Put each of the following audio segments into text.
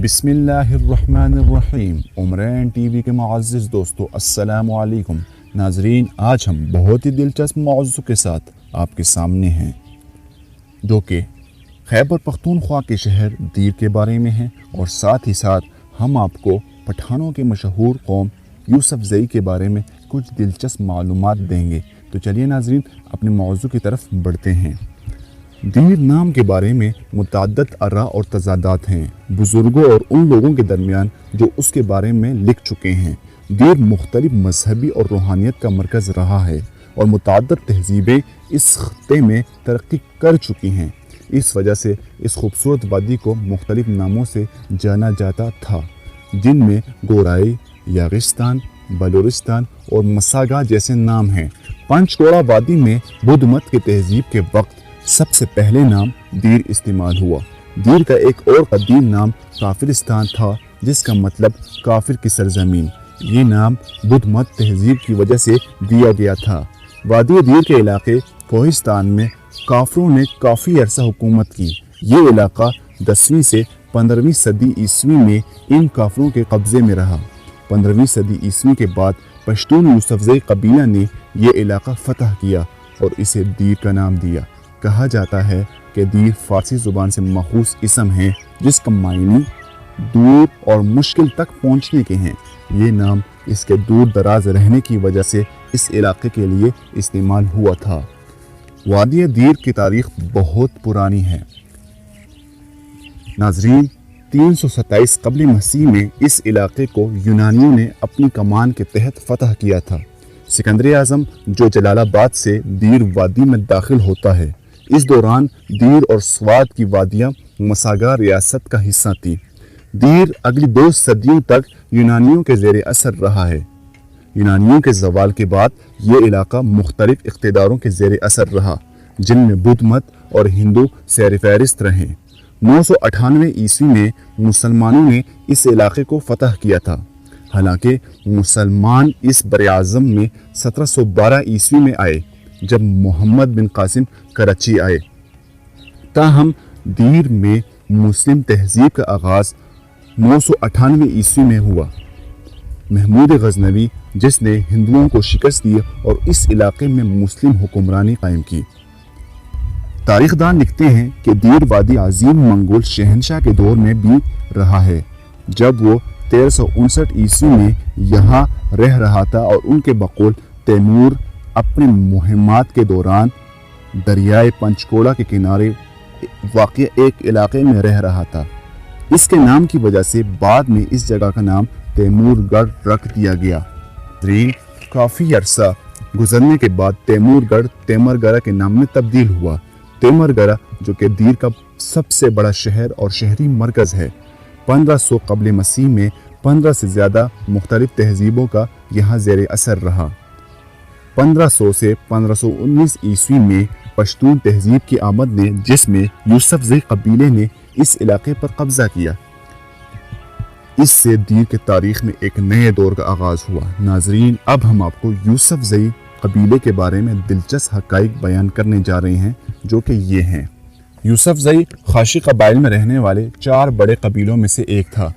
بسم اللہ الرحمن الرحیم۔ عمران ٹی وی کے معزز دوستو السلام علیکم۔ ناظرین، آج ہم بہت ہی دلچسپ موضوع کے ساتھ آپ کے سامنے ہیں جو کہ خیبر پختونخوا کے شہر دیر کے بارے میں ہے، اور ساتھ ہی ساتھ ہم آپ کو پٹھانوں کے مشہور قوم یوسف زئی کے بارے میں کچھ دلچسپ معلومات دیں گے۔ تو چلیے ناظرین، اپنے موضوع کی طرف بڑھتے ہیں۔ دیر نام کے بارے میں متعدد آراء اور تضادات ہیں بزرگوں اور ان لوگوں کے درمیان جو اس کے بارے میں لکھ چکے ہیں۔ دیر مختلف مذہبی اور روحانیت کا مرکز رہا ہے اور متعدد تہذیبیں اس خطے میں ترقی کر چکی ہیں۔ اس وجہ سے اس خوبصورت وادی کو مختلف ناموں سے جانا جاتا تھا، جن میں گورائی، یاغستان، بلورستان اور مساگا جیسے نام ہیں۔ پنچکوڑا وادی میں بدھ مت کے تہذیب کے وقت سب سے پہلے نام دیر استعمال ہوا۔ دیر کا ایک اور قدیم نام کافرستان تھا، جس کا مطلب کافر کی سرزمین۔ یہ نام بدھ مت تہذیب کی وجہ سے دیا گیا تھا۔ وادی دیر کے علاقے کوہستان میں کافروں نے کافی عرصہ حکومت کی۔ یہ علاقہ 10ویں سے 15ویں صدی عیسوی میں ان کافروں کے قبضے میں رہا۔ 15ویں صدی عیسوی کے بعد پشتون یوسف زئی قبیلہ نے یہ علاقہ فتح کیا اور اسے دیر کا نام دیا۔ کہا جاتا ہے کہ دیر فارسی زبان سے ماخوذ اسم ہے جس کا معنی دور اور مشکل تک پہنچنے کے ہیں۔ یہ نام اس کے دور دراز رہنے کی وجہ سے اس علاقے کے لیے استعمال ہوا تھا۔ وادی دیر کی تاریخ بہت پرانی ہے۔ ناظرین، 327 قبل مسیح میں اس علاقے کو یونانیوں نے اپنی کمان کے تحت فتح کیا تھا۔ سکندر اعظم جو جلال آباد سے دیر وادی میں داخل ہوتا ہے، اس دوران دیر اور سوات کی وادیاں مساگا ریاست کا حصہ تھیں۔ دیر اگلی 2 صدیوں تک یونانیوں کے زیر اثر رہا ہے۔ یونانیوں کے زوال کے بعد یہ علاقہ مختلف اقتداروں کے زیر اثر رہا، جن میں بدھ مت اور ہندو سیر فہرست رہے۔ 998 عیسوی میں مسلمانوں نے اس علاقے کو فتح کیا تھا، حالانکہ مسلمان اس براعظم میں 1712 عیسوی میں آئے جب محمد بن قاسم کراچی آئے۔ تاہم دیر میں مسلم تہذیب کا آغاز 998 عیسوی میں ہوا۔ محمود غزنوی جس نے ہندوؤں کو شکست دی اور اس علاقے میں مسلم حکمرانی قائم کی۔ تاریخ دان لکھتے ہیں کہ دیر وادی عظیم منگول شہنشاہ کے دور میں بھی رہا ہے، جب وہ 1359 عیسوی میں یہاں رہ رہا تھا، اور ان کے بقول تیمور اپنے مہمات کے دوران دریائے پنچکوڑا کے کنارے واقع ایک علاقے میں رہ رہا تھا۔ اس کے نام کی وجہ سے بعد میں اس جگہ کا نام تیمور گڑھ رکھ دیا گیا۔ کافی عرصہ گزرنے کے بعد تیمور گڑھ تیمر گرہ کے نام میں تبدیل ہوا۔ تیمر گرہ جو کہ دیر کا سب سے بڑا شہر اور شہری مرکز ہے، 1500 قبل مسیح میں 15 سے زیادہ مختلف تہذیبوں کا یہاں زیر اثر رہا۔ 1500 سے 1519 عیسوی میں پشتون تہذیب کی آمد نے، جس میں یوسف زئی قبیلے نے اس علاقے پر قبضہ کیا، اس سے دیر کے تاریخ میں ایک نئے دور کا آغاز ہوا۔ ناظرین، اب ہم آپ کو یوسف زئی قبیلے کے بارے میں دلچسپ حقائق بیان کرنے جا رہے ہیں، جو کہ یہ ہیں۔ یوسف زئی خاشی قبائل میں رہنے والے 4 بڑے قبیلوں میں سے ایک تھا،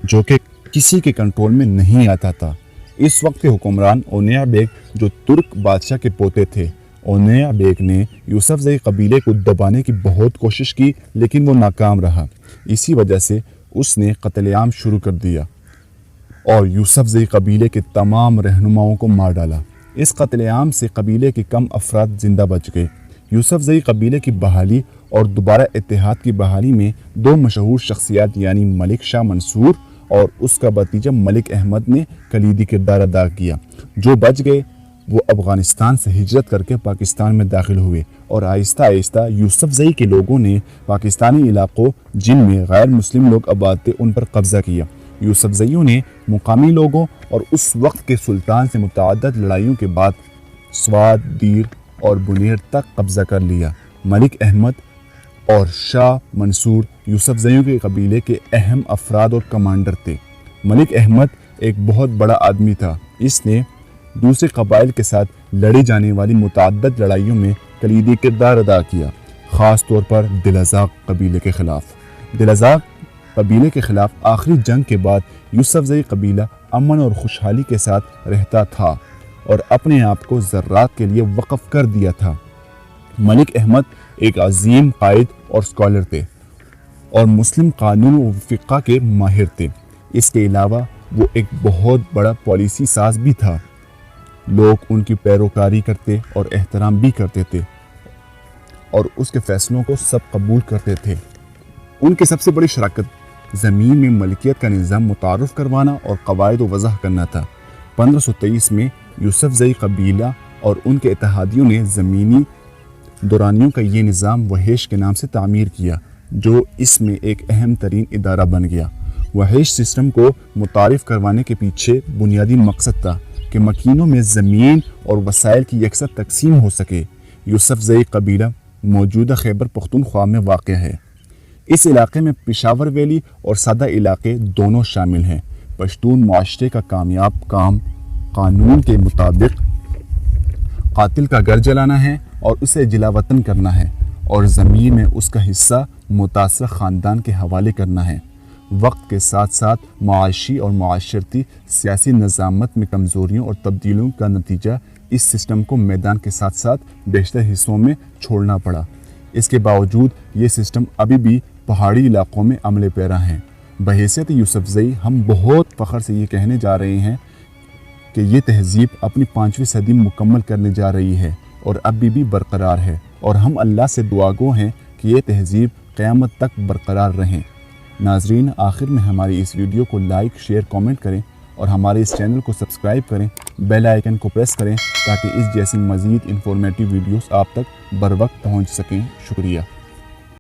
جو کہ کسی کے کنٹرول میں نہیں آتا تھا۔ اس وقت کے حکمران اونیا بیگ جو ترک بادشاہ کے پوتے تھے، اونیا بیگ نے یوسف زئی قبیلے کو دبانے کی بہت کوشش کی، لیکن وہ ناکام رہا۔ اسی وجہ سے اس نے قتل عام شروع کر دیا اور یوسف زئی قبیلے کے تمام رہنماؤں کو مار ڈالا۔ اس قتل عام سے قبیلے کے کم افراد زندہ بچ گئے۔ یوسف زئی قبیلے کی بحالی اور دوبارہ اتحاد کی بحالی میں 2 مشہور شخصیات یعنی ملک شاہ منصور اور اس کا بھتیجا ملک احمد نے کلیدی کردار ادا کیا۔ جو بچ گئے وہ افغانستان سے ہجرت کر کے پاکستان میں داخل ہوئے، اور آہستہ آہستہ یوسف زئی کے لوگوں نے پاکستانی علاقوں جن میں غیر مسلم لوگ آباد تھے ان پر قبضہ کیا۔ یوسف زئیوں نے مقامی لوگوں اور اس وقت کے سلطان سے متعدد لڑائیوں کے بعد سوات، دیر اور بنیر تک قبضہ کر لیا۔ ملک احمد اور شاہ منصور یوسف زئیوں کے قبیلے کے اہم افراد اور کمانڈر تھے۔ ملک احمد ایک بہت بڑا آدمی تھا۔ اس نے دوسرے قبائل کے ساتھ لڑی جانے والی متعدد لڑائیوں میں کلیدی کردار ادا کیا، خاص طور پر دل ازاق قبیلے کے خلاف۔ دل ازاق قبیلے کے خلاف آخری جنگ کے بعد یوسف زئی قبیلہ امن اور خوشحالی کے ساتھ رہتا تھا اور اپنے آپ کو ذرات کے لیے وقف کر دیا تھا۔ ملک احمد ایک عظیم قائد اور اسکالر تھے اور مسلم قانون و فقہ کے ماہر تھے۔ اس کے علاوہ وہ ایک بہت بڑا پالیسی ساز بھی تھا۔ لوگ ان کی پیروکاری کرتے اور احترام بھی کرتے تھے اور اس کے فیصلوں کو سب قبول کرتے تھے۔ ان کی سب سے بڑی شراکت زمین میں ملکیت کا نظام متعارف کروانا اور قواعد و وضع کرنا تھا۔ 1523 میں یوسف زئی قبیلہ اور ان کے اتحادیوں نے زمینی دورانیوں کا یہ نظام وحیش کے نام سے تعمیر کیا، جو اس میں ایک اہم ترین ادارہ بن گیا۔ وحیش سسٹم کو متعارف کروانے کے پیچھے بنیادی مقصد تھا کہ مکینوں میں زمین اور وسائل کی یکساں تقسیم ہو سکے۔ یوسف زئی قبیلہ موجودہ خیبر پختونخوا میں واقع ہے۔ اس علاقے میں پشاور ویلی اور سادہ علاقے دونوں شامل ہیں۔ پشتون معاشرے کا کامیاب کام قانون کے مطابق قاتل کا گھر جلانا ہے اور اسے جلا وطن کرنا ہے اور زمین میں اس کا حصہ متاثرہ خاندان کے حوالے کرنا ہے۔ وقت کے ساتھ ساتھ معاشی اور معاشرتی سیاسی نظامت میں کمزوریوں اور تبدیلیوں کا نتیجہ اس سسٹم کو میدان کے ساتھ ساتھ بیشتر حصوں میں چھوڑنا پڑا۔ اس کے باوجود یہ سسٹم ابھی بھی پہاڑی علاقوں میں عمل پیرا ہے۔ بحیثیت یوسف زئی ہم بہت فخر سے یہ کہنے جا رہے ہیں کہ یہ تہذیب اپنی 5ویں صدی مکمل کرنے جا رہی ہے اور ابھی بھی برقرار ہے، اور ہم اللہ سے دعاگو ہیں کہ یہ تہذیب قیامت تک برقرار رہیں۔ ناظرین، آخر میں ہماری اس ویڈیو کو لائک، شیئر، کامنٹ کریں اور ہمارے اس چینل کو سبسکرائب کریں، بیل آئیکن کو پریس کریں تاکہ اس جیسی مزید انفارمیٹیو ویڈیوز آپ تک بر وقت پہنچ سکیں۔ شکریہ۔